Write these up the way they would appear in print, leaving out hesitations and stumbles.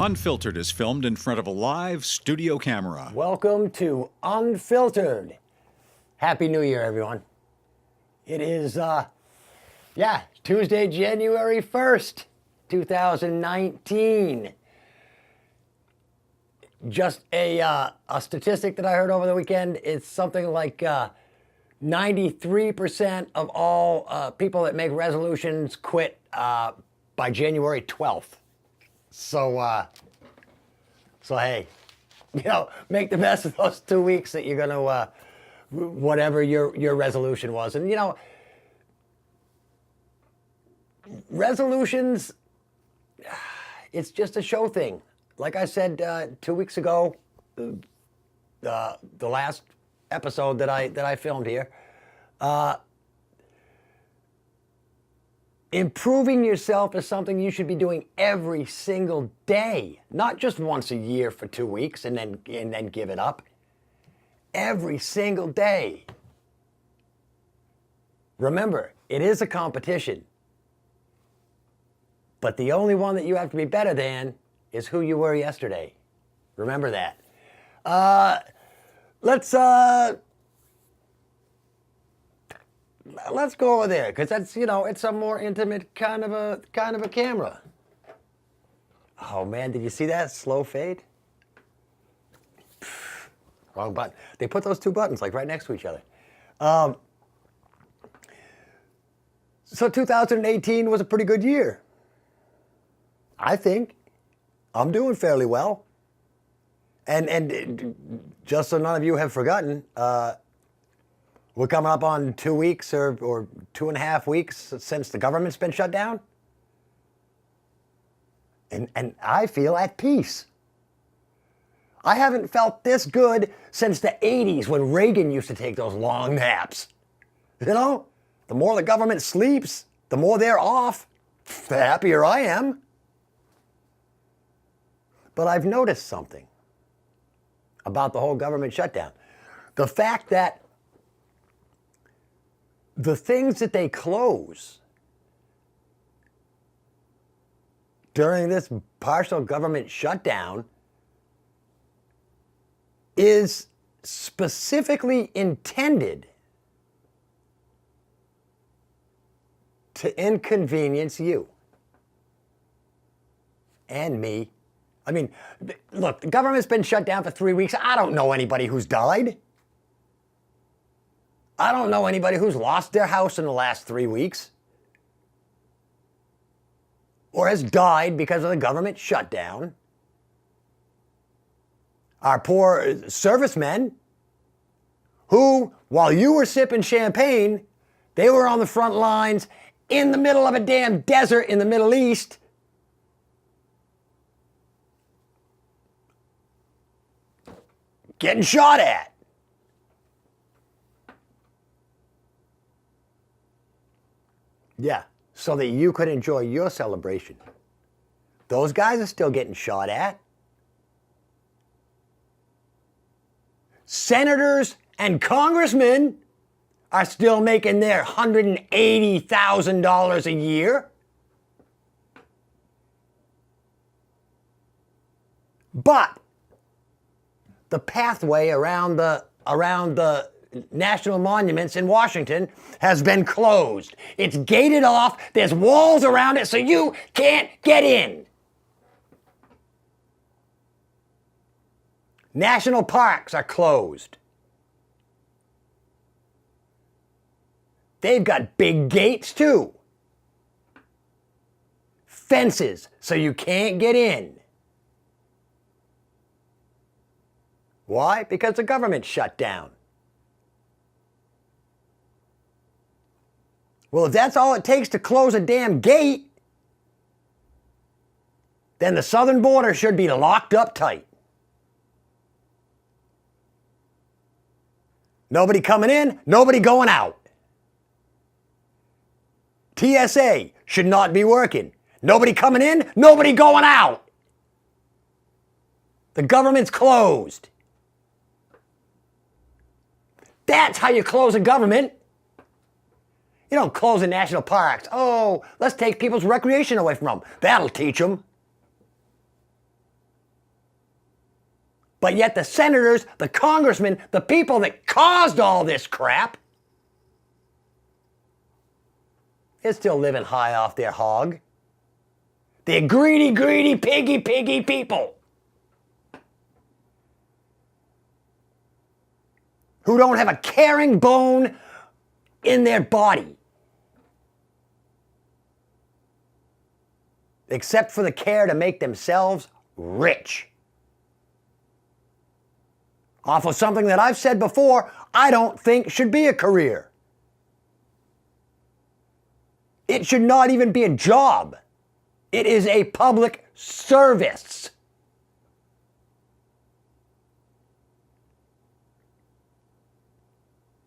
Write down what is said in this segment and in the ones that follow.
Unfiltered is filmed in front of a live studio camera. Welcome to Unfiltered. Happy New Year, everyone. It is, Tuesday, January 1st, 2019. Just a statistic that I heard over the weekend, it's something like 93% of all people that make resolutions quit by January 12th. So hey, make the best of those 2 weeks that you're gonna, whatever your resolution was. And resolutions, it's just a show thing. Like I said 2 weeks ago, the last episode that I filmed here, improving yourself is something you should be doing every single day, not just once a year for 2 weeks and then give it up. Every single day. Remember, it is a competition, but the only one that you have to be better than is who you were yesterday. Remember that. Let's go over there, because that's, it's a more intimate kind of a camera. Oh man, did you see that slow fade? Wrong button. They put those two buttons like right next to each other. So 2018 was a pretty good year. I think I'm doing fairly well. And just so none of you have forgotten, we're coming up on 2 weeks or 2.5 weeks since the government's been shut down. And I feel at peace. I haven't felt this good since the 80s when Reagan used to take those long naps. The more the government sleeps, the more they're off, the happier I am. But I've noticed something about the whole government shutdown. The fact that the things that they close during this partial government shutdown is specifically intended to inconvenience you and me. I mean, look, the government's been shut down for 3 weeks. I don't know anybody who's died. I don't know anybody who's lost their house in the last 3 weeks or has died because of the government shutdown. Our poor servicemen who, while you were sipping champagne, they were on the front lines in the middle of a damn desert in the Middle East. Getting shot at. Yeah, so that you could enjoy your celebration. Those guys are still getting shot at. Senators and congressmen are still making their $180,000 a year. But the pathway around the national monuments in Washington has been closed. It's gated off. There's walls around it so you can't get in. National parks are closed. They've got big gates too. Fences so you can't get in. Why? Because the government shut down. Well, if that's all it takes to close a damn gate, then the southern border should be locked up tight. Nobody coming in, nobody going out. TSA should not be working. Nobody coming in, nobody going out. The government's closed. That's how you close a government. You don't close the national parks. Oh, let's take people's recreation away from them. That'll teach them. But yet the senators, the congressmen, the people that caused all this crap, they're still living high off their hog. They're greedy, greedy, piggy, piggy people who don't have a caring bone in their body, except for the care to make themselves rich. Off of something that I've said before, I don't think should be a career. It should not even be a job. It is a public service.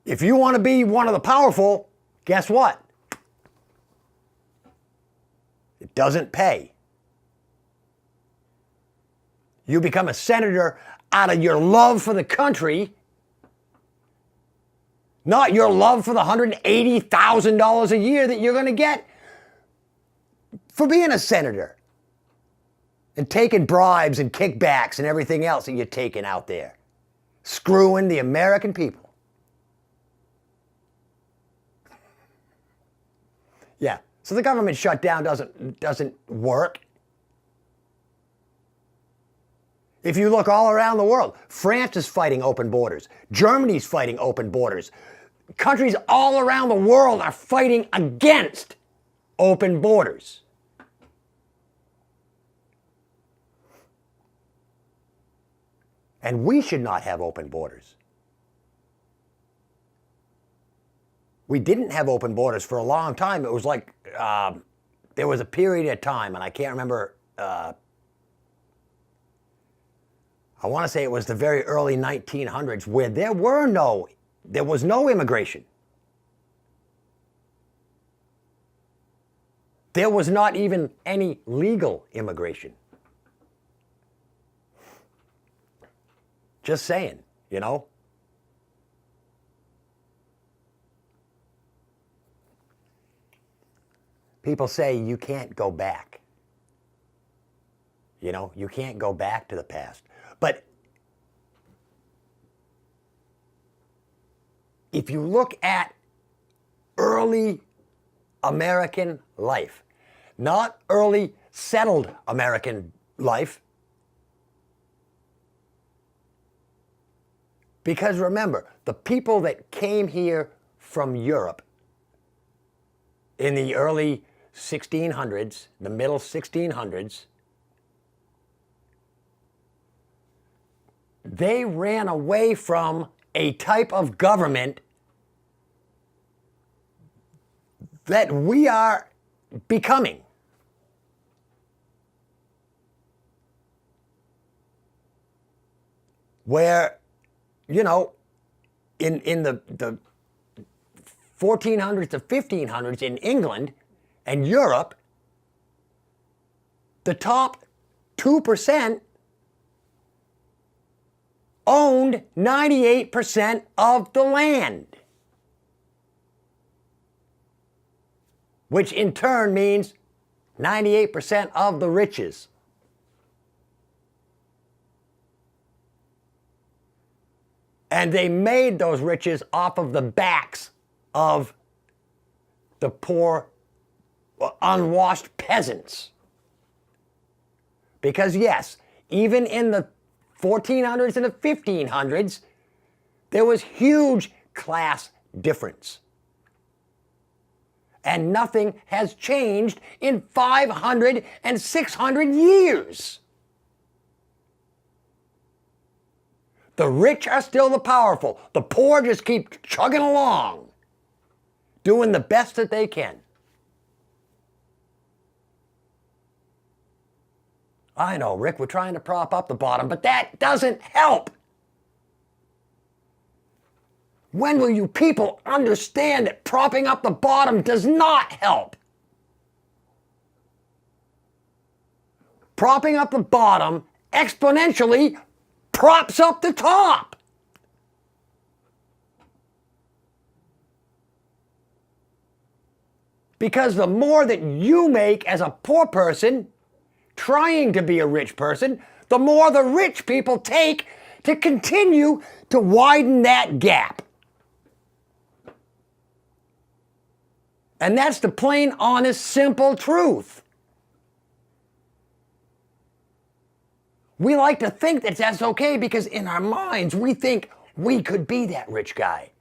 If you want to be one of the powerful, guess what? It doesn't pay. You become a senator out of your love for the country, not your love for the $180,000 a year that you're going to get for being a senator and taking bribes and kickbacks and everything else that you're taking out there, screwing the American people. Yeah, so the government shutdown doesn't work. If you look all around the world, France is fighting open borders. Germany's fighting open borders. Countries all around the world are fighting against open borders. And we should not have open borders. We didn't have open borders for a long time. It was like there was a period of time, and I can't remember. I want to say it was the very early 1900s, where there was no immigration. There was not even any legal immigration. Just saying, you know. People say you can't go back. You know, you can't go back to the past. But if you look at early American life, not early settled American life, because remember, the people that came here from Europe in the early 1600s, the middle 1600s, they ran away from a type of government that we are becoming. Where, you know, in the 1400s to 1500s in England and Europe, the top 2% owned 98% of the land, which in turn means 98% of the riches. And they made those riches off of the backs of the poor, unwashed peasants. Because yes, even in the 1400s and the 1500s, there was huge class difference. And nothing has changed in 500 and 600 years. The rich are still the powerful. The poor just keep chugging along, doing the best that they can. I know, Rick, we're trying to prop up the bottom, but that doesn't help. When will you people understand that propping up the bottom does not help? Propping up the bottom exponentially props up the top. Because the more that you make as a poor person trying to be a rich person, the more the rich people take to continue to widen that gap. And that's the plain, honest, simple truth. We like to think that that's okay because in our minds we think we could be that rich guy.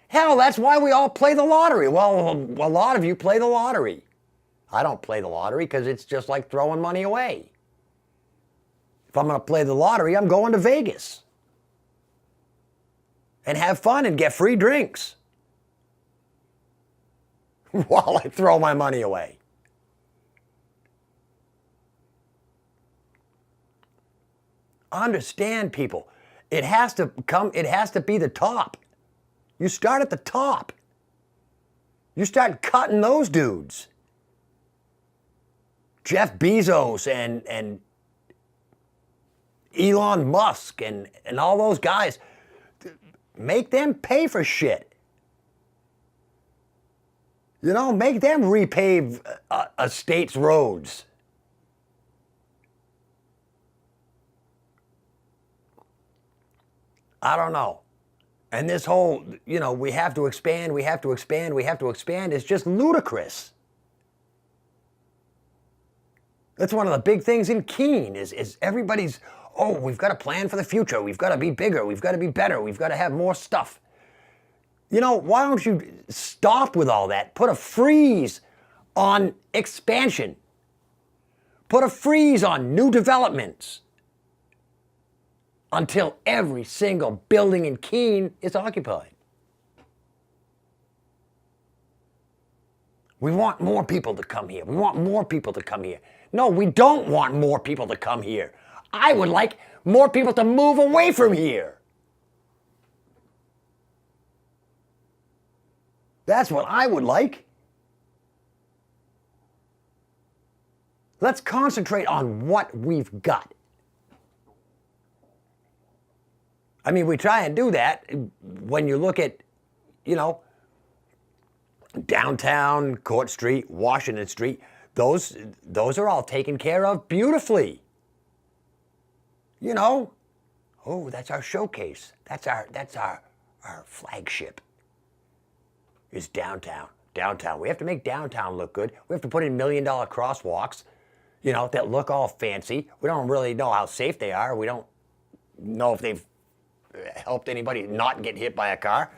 Hell, that's why we all play the lottery. Well, a lot of you play the lottery. I don't play the lottery because it's just like throwing money away. If I'm going to play the lottery, I'm going to Vegas and have fun and get free drinks while I throw my money away. Understand, people. It has to be the top. You start at the top. You start cutting those dudes. Jeff Bezos and Elon Musk and all those guys. Make them pay for shit. You know, make them repave a state's roads. I don't know. And this whole, you know, we have to expand is just ludicrous. That's one of the big things in Keene is everybody's, oh, we've got a plan for the future. We've got to be bigger. We've got to be better. We've got to have more stuff. You know, why don't you stop with all that? Put a freeze on expansion. Put a freeze on new developments until every single building in Keene is occupied. We want more people to come here. We want more people to come here. No, we don't want more people to come here. I would like more people to move away from here. That's what I would like. Let's concentrate on what we've got. I mean, we try and do that when you look at, you know, downtown, Court Street, Washington Street. Those are all taken care of beautifully. You know, oh, that's our showcase. That's our flagship. Is downtown. Downtown. We have to make downtown look good. We have to put in $1 million crosswalks, you know, that look all fancy. We don't really know how safe they are. We don't know if they've helped anybody not get hit by a car.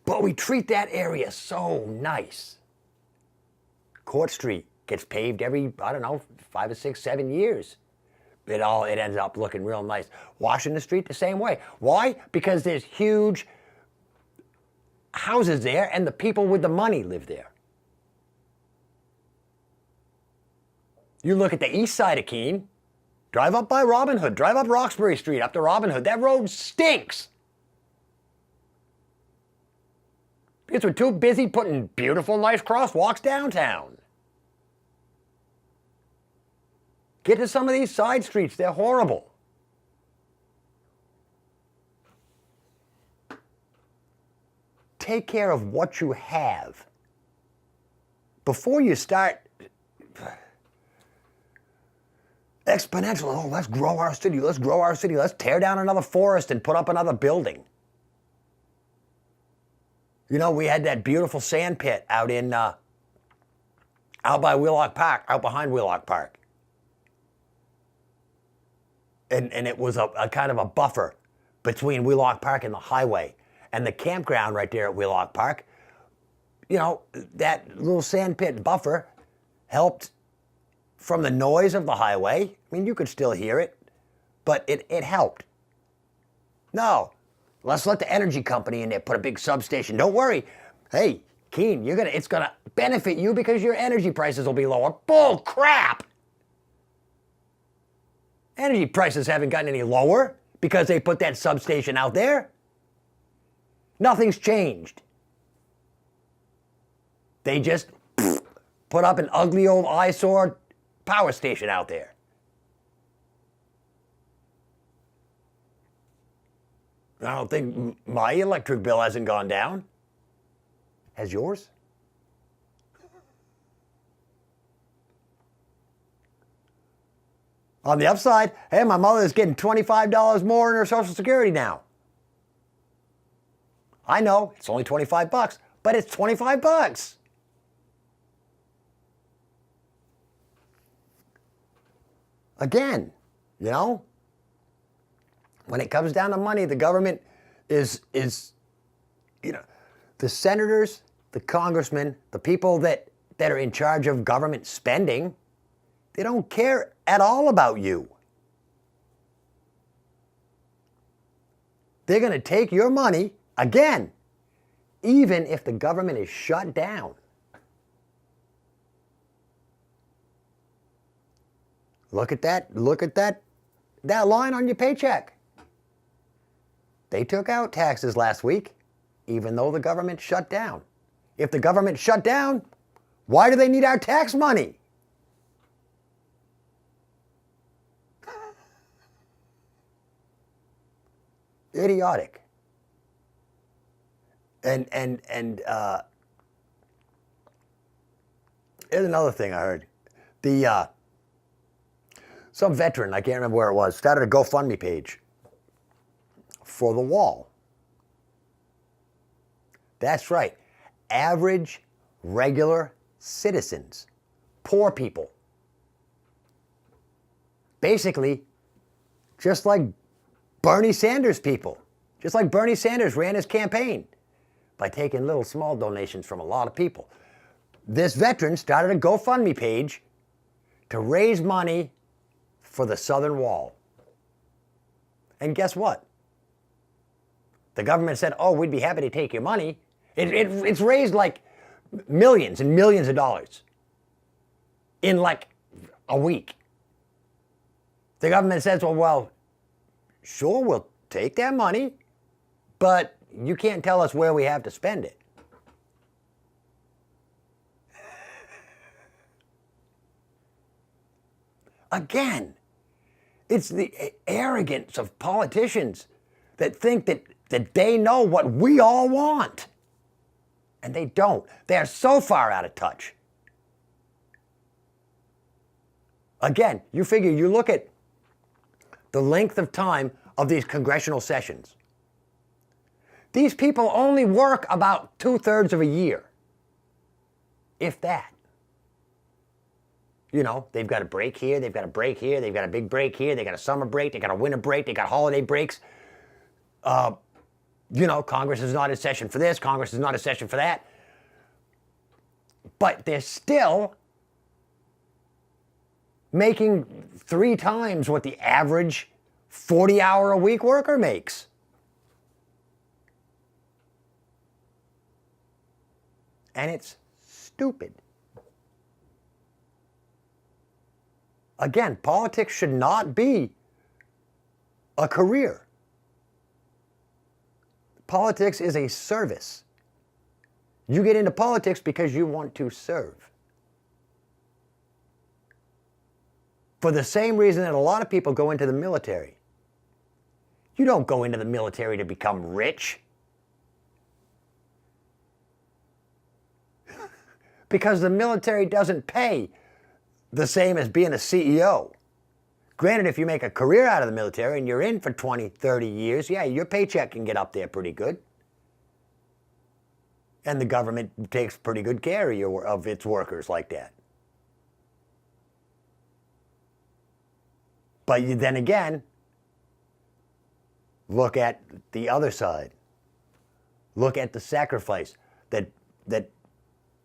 But we treat that area so nice. Court Street gets paved every, I don't know, 5 or 6, 7 years. It ends up looking real nice. Washington Street, the same way. Why? Because there's huge houses there and the people with the money live there. You look at the east side of Keene, drive up by Robin Hood, drive up Roxbury Street, up to Robin Hood. That road stinks. Because we're too busy putting beautiful, nice crosswalks downtown. Get to some of these side streets, they're horrible. Take care of what you have before you start exponential. Oh, let's grow our city, let's grow our city, let's tear down another forest and put up another building. You know, we had that beautiful sand pit out by Wheelock Park, out behind Wheelock Park. And it was a kind of a buffer between Wheelock Park and the highway. And the campground right there at Wheelock Park, you know, that little sand pit buffer helped from the noise of the highway. I mean, you could still hear it, but it helped. No, let's let the energy company in there put a big substation. Don't worry. Hey, Keene, it's gonna benefit you because your energy prices will be lower. Bull crap! Energy prices haven't gotten any lower because they put that substation out there. Nothing's changed. They just put up an ugly old eyesore power station out there. I don't think my electric bill hasn't gone down. Has yours? On the upside, hey, my mother is getting $25 more in her Social Security now. I know it's only 25 bucks, but it's 25 bucks. Again, you know, when it comes down to money, the government is you know, the senators, the congressmen, the people that are in charge of government spending, they don't care at all about you. They're going to take your money, again, even if the government is shut down. Look at that line on your paycheck. They took out taxes last week, even though the government shut down. If the government shut down, why do they need our tax money? Idiotic. And here's another thing I heard. Some veteran, I can't remember where it was, started a GoFundMe page for the wall. That's right. Average, regular citizens, poor people. Basically, just like Bernie Sanders people. Just like Bernie Sanders ran his campaign by taking little small donations from a lot of people. This veteran started a GoFundMe page to raise money for the southern wall. And guess what? The government said, oh, we'd be happy to take your money. It's raised like millions and millions of dollars in like a week. The government says, well, sure, we'll take that money, but you can't tell us where we have to spend it. Again, it's the arrogance of politicians that think that they know what we all want. And they don't. They are so far out of touch. Again, you figure, you look at the length of time of these congressional sessions. These people only work about 2/3 of a year, if that. You know, they've got a break here, they've got a break here, they've got a big break here, they got a summer break, they got a winter break, they got holiday breaks. You know, Congress is not in session for this, Congress is not in session for that. But they're still making 3 times what the average 40-hour-a-week worker makes. And it's stupid. Again, politics should not be a career. Politics is a service. You get into politics because you want to serve. For the same reason that a lot of people go into the military. You don't go into the military to become rich. Because the military doesn't pay the same as being a CEO. Granted, if you make a career out of the military and you're in for 20, 30 years, yeah, your paycheck can get up there pretty good. And the government takes pretty good care of its workers like that. But then again, look at the other side. Look at the sacrifice that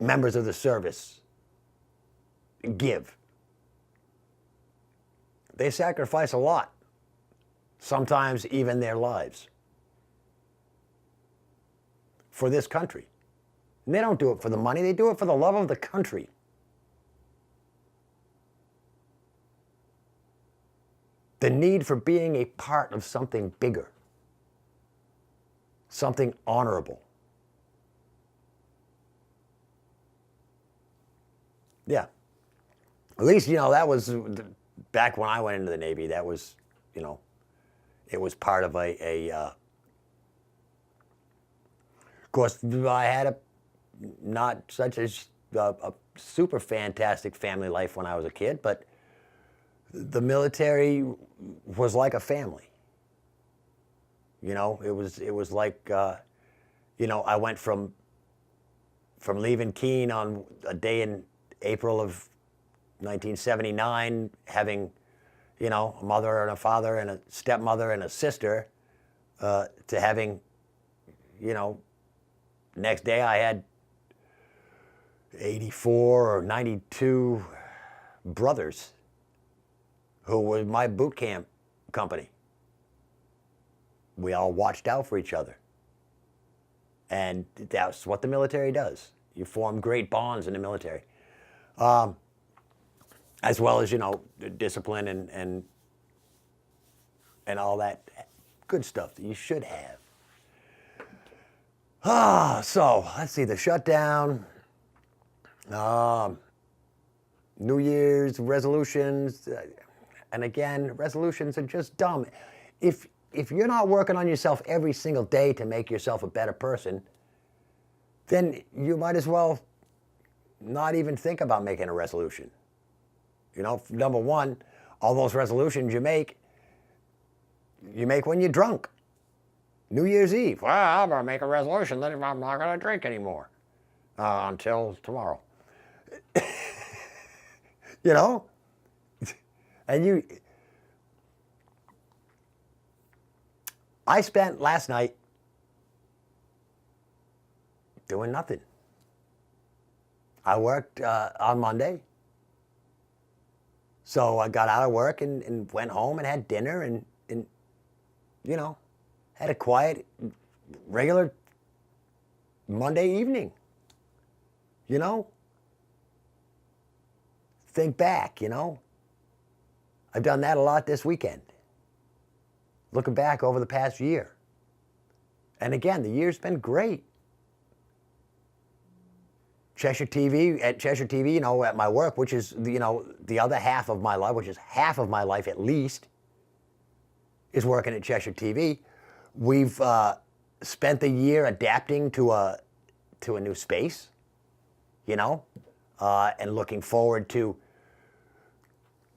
members of the service give. They sacrifice a lot, sometimes even their lives, for this country. And they don't do it for the money, they do it for the love of the country. The need for being a part of something bigger, something honorable. Yeah. At least, you know, that was back when I went into the Navy. That was, you know, it was part of of course, I had not such a super fantastic family life when I was a kid, but the military was like a family. You know, it was like, you know, I went from leaving Keene on a day in April of 1979, having, you know, a mother and a father and a stepmother and a sister, to having, you know, next day I had 84 or 92 brothers who were my boot camp company. We all watched out for each other. And that's what the military does. You form great bonds in the military. As well as, you know, discipline and all that good stuff that you should have. So let's see, the shutdown, New Year's resolutions, and again, resolutions are just dumb. If you're not working on yourself every single day to make yourself a better person, then you might as well not even think about making a resolution. You know, number one, all those resolutions you make when you're drunk. New Year's Eve, well, I'm going to make a resolution that I'm not going to drink anymore until tomorrow. You know? And I spent last night doing nothing. I worked on Monday. So I got out of work and went home and had dinner and you know, had a quiet, regular Monday evening. You know? Think back, you know? I've done that a lot this weekend. Looking back over the past year. And again, the year's been great. Cheshire TV, you know, at my work, which is, you know, the other half of my life, which is half of my life at least, is working at Cheshire TV. We've spent the year adapting to a new space, you know, and looking forward to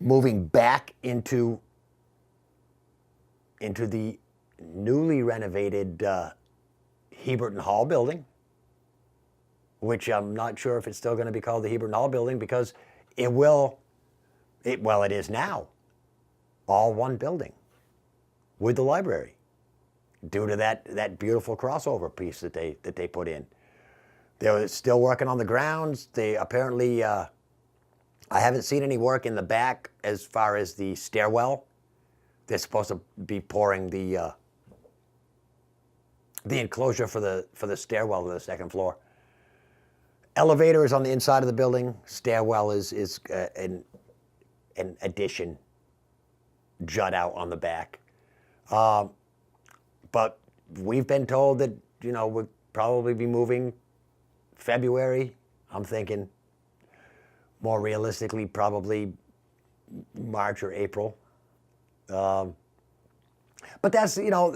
moving back into the newly renovated Heberton Hall building, which I'm not sure if it's still going to be called the Heberton Hall building, because it is now all one building with the library, due to that beautiful crossover piece that they put in. They're still working on the grounds. They apparently, I haven't seen any work in the back as far as the stairwell. They're supposed to be pouring the enclosure for the stairwell to the second floor. Elevator is on the inside of the building. Stairwell is an addition, jut out on the back. But we've been told that, you know, we'll probably be moving February. I'm thinking more realistically, probably March or April. But that's, you know,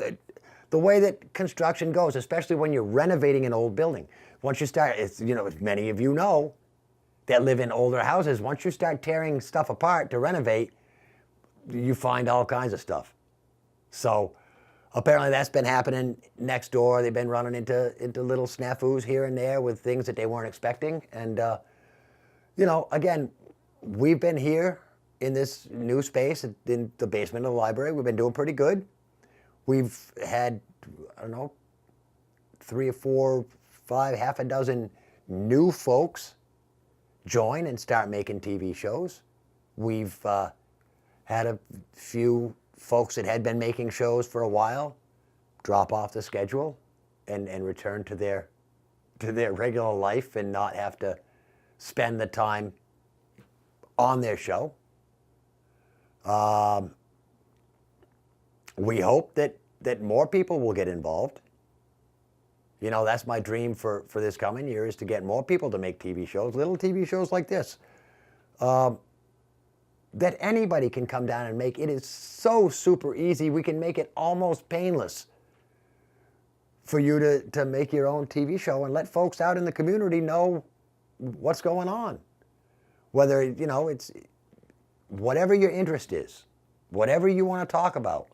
the way that construction goes, especially when you're renovating an old building. Once you start, it's, you know, as many of you know that live in older houses, once you start tearing stuff apart to renovate, you find all kinds of stuff. So apparently that's been happening next door. They've been running into little snafus here and there with things that they weren't expecting. And, you know, again, we've been here in this new space in the basement of the library. We've been doing pretty good. We've had, I don't know, 3 or 4, 5, half a dozen new folks join and start making TV shows. We've had a few folks that had been making shows for a while drop off the schedule and return to their regular life and not have to spend the time on their show. We hope that more people will get involved. You know, that's my dream for this coming year, is to get more people to make TV shows, little TV shows like this, that anybody can come down and make. It is so super easy. We can make it almost painless for you to make your own TV show and let folks out in the community know what's going on. Whether, you know, whatever your interest is, whatever you want to talk about.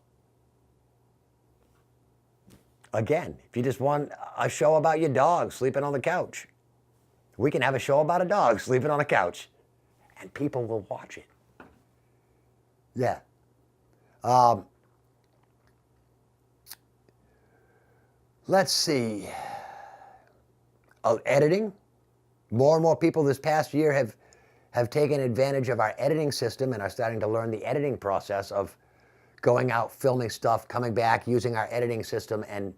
Again, if you just want a show about your dog sleeping on the couch, we can have a show about a dog sleeping on a couch, and people will watch it. Yeah. Let's see. Editing. More and more people this past year have taken advantage of our editing system and are starting to learn the editing process of going out, filming stuff, coming back, using our editing system, and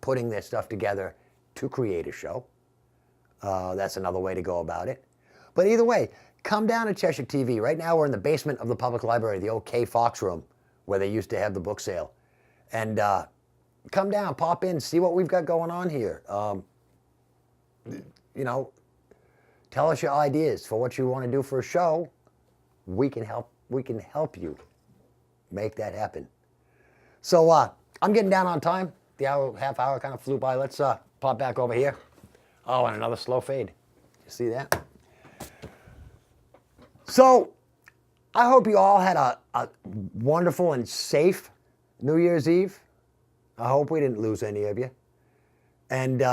putting their stuff together to create a show. That's another way to go about it. But either way, come down to Cheshire TV. Right now we're in the basement of the public library, the old K Fox room, where they used to have the book sale. And come down, pop in, see what we've got going on here. You know, tell us your ideas for what you want to do for a show. We can help you make that happen. So I'm getting down on time. The half hour kind of flew by. Let's pop back over here. Oh, and another slow fade. You see that? So I hope you all had a wonderful and safe New Year's Eve. I hope we didn't lose any of you. And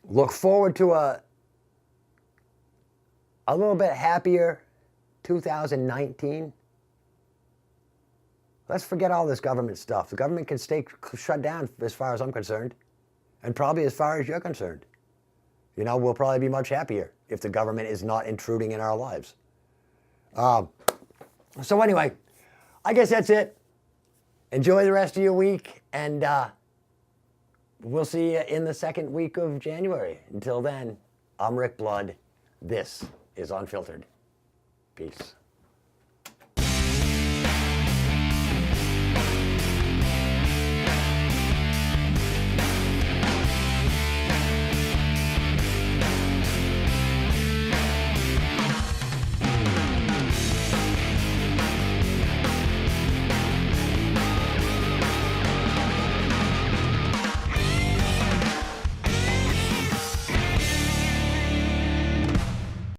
look forward to a little bit happier 2019. Let's forget all this government stuff. The government can stay shut down as far as I'm concerned, and probably as far as you're concerned. You know, we'll probably be much happier if the government is not intruding in our lives. So anyway, I guess that's it. Enjoy the rest of your week, and we'll see you in the second week of January. Until then, I'm Rick Blood. This is Unfiltered. Peace.